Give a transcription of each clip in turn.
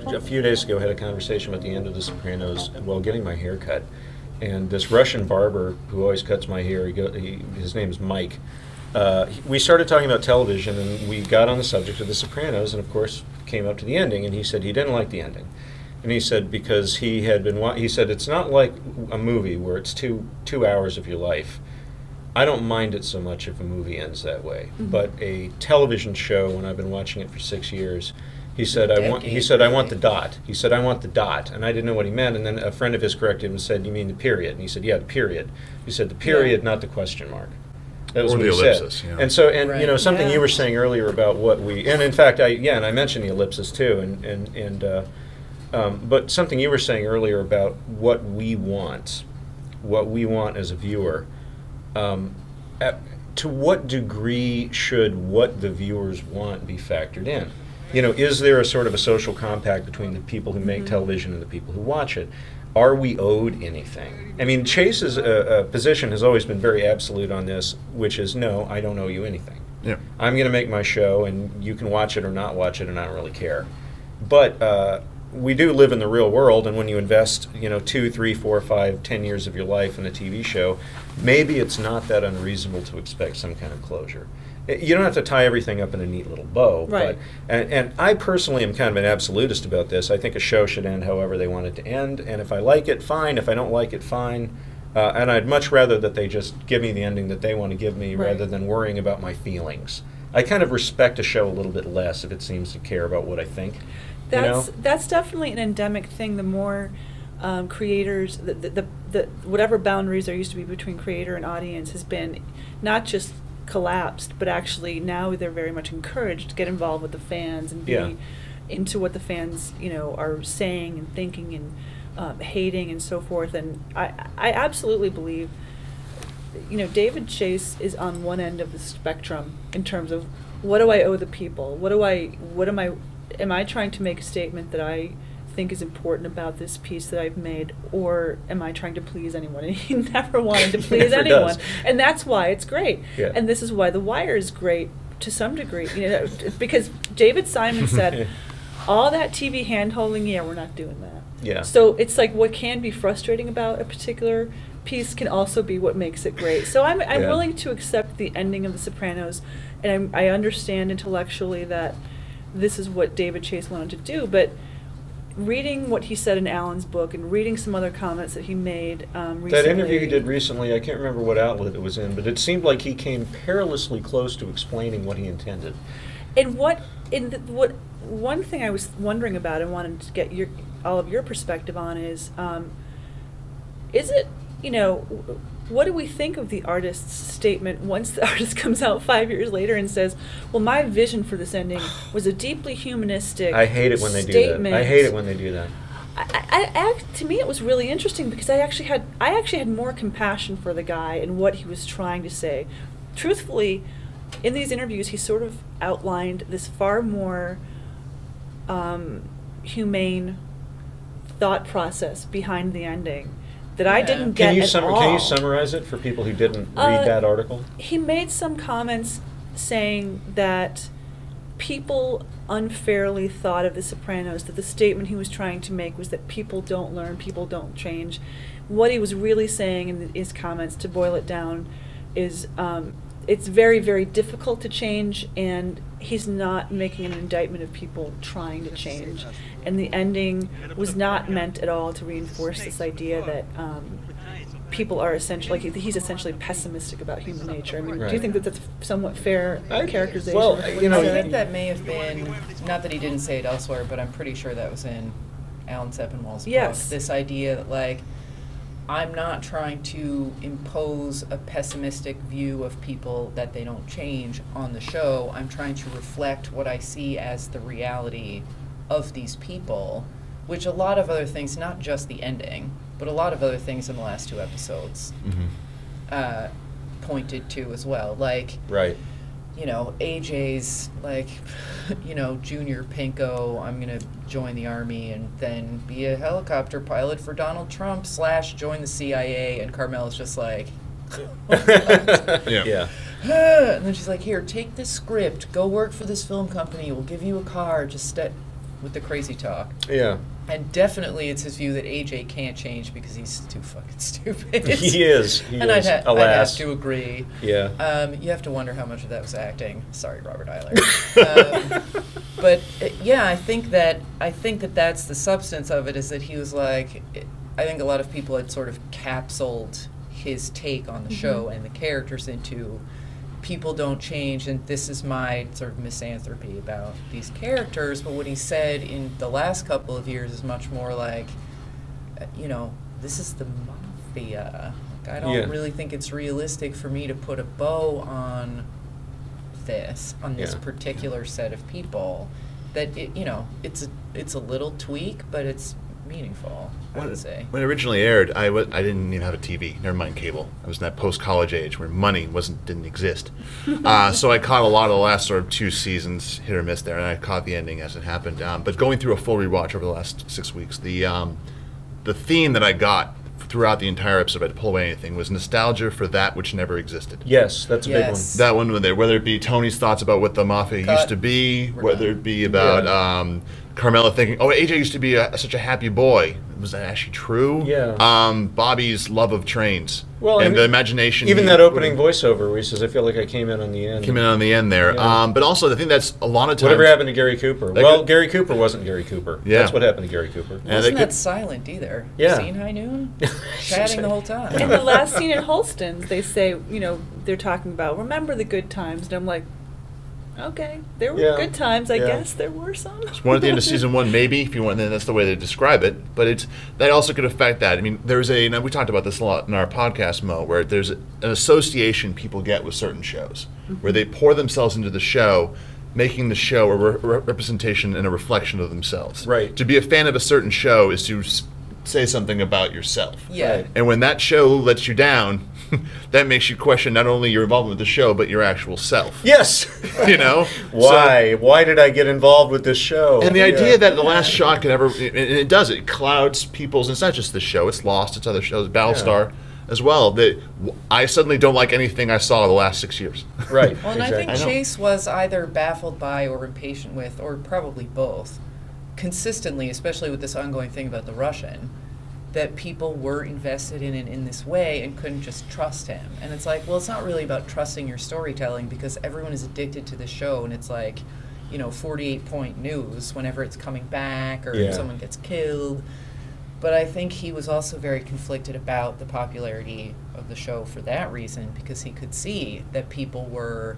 a few days ago had a conversation about the end of The Sopranos while getting my hair cut. And this Russian barber who always cuts my hair, his name is Mike. We started talking about television, and we got on the subject of The Sopranos, and of course came up to the ending, and he said he didn't like the ending. And he said because he had been, he said it's not like a movie where it's two hours of your life. I don't mind it so much if a movie ends that way, but a television show, when I've been watching it for 6 years, he said I want the dot. He said I want the dot, and I didn't know what he meant. And then a friend of his corrected him and said, "You mean the period?" And he said, "Yeah, the period." He said the period, not the question mark. That was or what the he ellipsis, said. yeah. And so, and you know, something you were saying earlier about what we, and in fact, and I mentioned the ellipsis too, but something you were saying earlier about what we want as a viewer. To what degree should what the viewers want be factored in? You know, is there a sort of a social compact between the people who make television and the people who watch it? Are we owed anything? I mean, Chase's position has always been very absolute on this, which is, no, I don't owe you anything. Yeah. I'm going to make my show, and you can watch it or not watch it, and I don't really care. But we do live in the real world, and when you invest, 2, 3, 4, 5, 10 years of your life in a TV show, maybe it's not that unreasonable to expect some kind of closure. You don't have to tie everything up in a neat little bow. Right. But, and I personally am kind of an absolutist about this. I think a show should end however they want it to end, and if I like it, fine. If I don't like it, fine. And I'd much rather that they just give me the ending that they want to give me rather than worrying about my feelings. I kind of respect a show a little bit less if it seems to care about what I think. That's definitely an endemic thing. The more creators, the whatever boundaries there used to be between creator and audience has been not just collapsed, but actually now they're very much encouraged to get involved with the fans and be into what the fans are saying and thinking and hating and so forth. And I absolutely believe David Chase is on one end of the spectrum in terms of what do I owe the people? Am I trying to make a statement that I think is important about this piece that I've made, or am I trying to please anyone? And he never wanted to please anyone. Does. And that's why it's great. Yeah. And this is why The Wire is great to some degree. Because David Simon said, all that TV hand-holding, we're not doing that. Yeah. So it's like what can be frustrating about a particular piece can also be what makes it great. So I'm willing to accept the ending of The Sopranos, and I understand intellectually that this is what David Chase wanted to do, but reading what he said in Alan's book and reading some other comments that he made recently. That interview he did recently, I can't remember what outlet it was in, but it seemed like he came perilously close to explaining what he intended. And one thing I was wondering about and wanted to get all of your perspective on is it, what do we think of the artist's statement once the artist comes out 5 years later and says, well, my vision for this ending was a deeply humanistic I hate it when they do that. I hate it when they do that. To me, it was really interesting because I actually had more compassion for the guy and what he was trying to say. Truthfully, in these interviews, he sort of outlined this far more humane thought process behind the ending that I didn't get at all. Can you summarize it for people who didn't read that article? He made some comments saying that people unfairly thought of The Sopranos, that the statement he was trying to make was that people don't learn, people don't change. What he was really saying in his comments, to boil it down, is it's very, very difficult to change, and he's not making an indictment of people trying to change. And the ending was not meant at all to reinforce this idea that people are essentially, he's essentially pessimistic about human nature. I mean, do you think that that's somewhat fair characterization? Well, I think that may have been, not that he didn't say it elsewhere, but I'm pretty sure that was in Alan Sepinwall's book. This idea that, I'm not trying to impose a pessimistic view of people that they don't change on the show. I'm trying to reflect what I see as the reality of these people, which a lot of other things, not just the ending, but a lot of other things in the last 2 episodes pointed to as well. AJ's junior pinko, I'm going to join the army and then be a helicopter pilot for Donald Trump / join the CIA, and Carmela's just like, Yeah. And then she's like, here, take this script, go work for this film company, we'll give you a car, just with the crazy talk. Yeah. And definitely it's his view that AJ can't change because he's too fucking stupid. He is. And I'd have Alas. to agree. Yeah. You have to wonder how much of that was acting. Sorry, Robert Eiler. But yeah, I think that that's the substance of it, is that he was like, I think a lot of people had sort of capsuled his take on the show and the characters into people don't change, and this is my sort of misanthropy about these characters. But what he said in the last couple of years is much more like, this is the mafia. Like, I don't really think it's realistic for me to put a bow on this particular set of people. That it's a little tweak, but it's meaningful, I would say. When it originally aired, I didn't even have a TV, never mind cable. I was in that post-college age where money didn't exist. So I caught a lot of the last sort of 2 seasons, hit or miss there, and I caught the ending as it happened. But going through a full rewatch over the last 6 weeks, the theme that I got throughout the entire episode, if I had to pull away anything, was nostalgia for that which never existed. Yes, that's a big one. That one, whether it be Tony's thoughts about what the Mafia used to be, whether it be about Carmela thinking, oh, AJ used to be such a happy boy. Was that actually true? Yeah. Bobby's love of trains. Well, and the imagination. Even that opening voiceover where he says, I feel like I came in on the end. Came in on the end there. Yeah. But also, I think that's a lot of times. Whatever happened to Gary Cooper? Well, Gary Cooper wasn't Gary Cooper. Yeah. That's what happened to Gary Cooper. Wasn't that silent either? Yeah. Seen High Noon? Chatting the whole time. In the last scene in Holston's, they say, they're talking about, remember the good times. And I'm like, okay, there were good times. I guess there were some. It's one at the end of season 1, maybe, if you want. Then that's the way they describe it. But that also could affect that. I mean, there's now we talked about this a lot in our podcast, Mo, where there's an association people get with certain shows, where they pour themselves into the show, making the show a representation and a reflection of themselves. Right. To be a fan of a certain show is to say something about yourself. Yeah. Right. And when that show lets you down, that makes you question not only your involvement with the show, but your actual self. Yes. Why? Why did I get involved with this show? And the idea that the last shot could ever, and it clouds people's, it's not just this show, it's Lost, it's other shows, Battlestar as well, that I suddenly don't like anything I saw the last 6 years. Right. Well, and exactly. I think Chase was either baffled by or impatient with, or probably both, consistently, especially with this ongoing thing about the Russian, that people were invested in it in this way and couldn't just trust him. And it's like, well, it's not really about trusting your storytelling, because everyone is addicted to the show, and it's like, 48-point news whenever it's coming back or if someone gets killed. But I think he was also very conflicted about the popularity of the show for that reason, because he could see that people were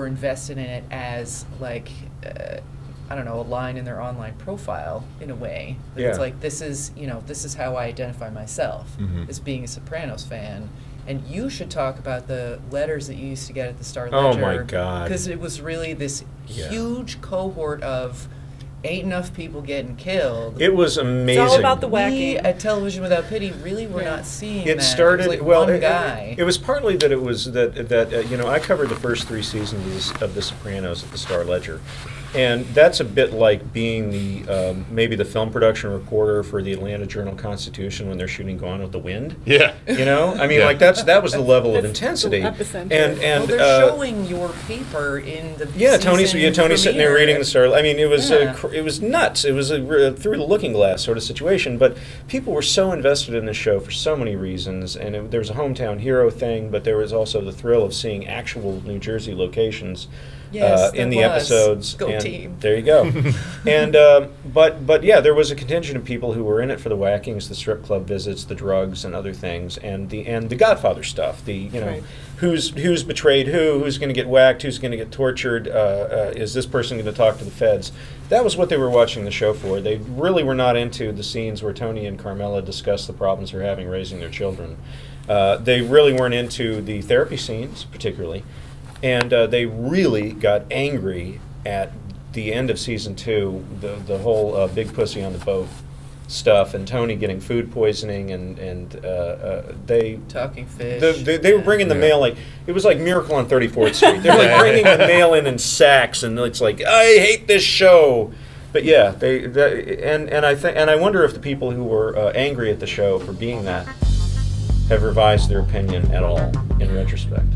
invested in it as like I don't know, a line in their online profile in a way. That it's like, this is how I identify myself as being a Sopranos fan. And you should talk about the letters that you used to get at the Star Ledger. Oh my God. Because it was really this huge cohort of ain't enough people getting killed. It was amazing. It's all about the whacking. We at Television Without Pity really were not seeing it that. started it was like well. one guy. It was partly that it was that I covered the first 3 seasons of The Sopranos at the Star Ledger, and that's a bit like being the maybe the film production reporter for the Atlanta Journal-Constitution when they're shooting Gone with the Wind. Yeah. I mean, like that was the level of intensity. Epicenter. And well, they're showing your paper in the Tony's sitting there reading the Star. I mean, it was Yeah. it was nuts. It was a through the looking glass sort of situation. But people were so invested in the show for so many reasons, and there was a hometown hero thing, but there was also the thrill of seeing actual New Jersey locations. Yes, in the there was. episodes. Go and team. There you go. And but yeah, there was a contingent of people who were in it for the whackings, the strip club visits, the drugs, and other things, and the Godfather stuff. Right. Who's betrayed who's going to get whacked, who's going to get tortured, is this person going to talk to the feds? That was what they were watching the show for. They really were not into the scenes where Tony and Carmela discuss the problems they're having raising their children. They really weren't into the therapy scenes, particularly. And they really got angry at the end of season 2, the whole big pussy on the boat stuff, and Tony getting food poisoning, and they talking fish. They were bringing the mail like it was like Miracle on 34th Street. They're like bringing the mail in sacks, and it's like, I hate this show. But yeah, I wonder if the people who were angry at the show for being that have revised their opinion at all in retrospect.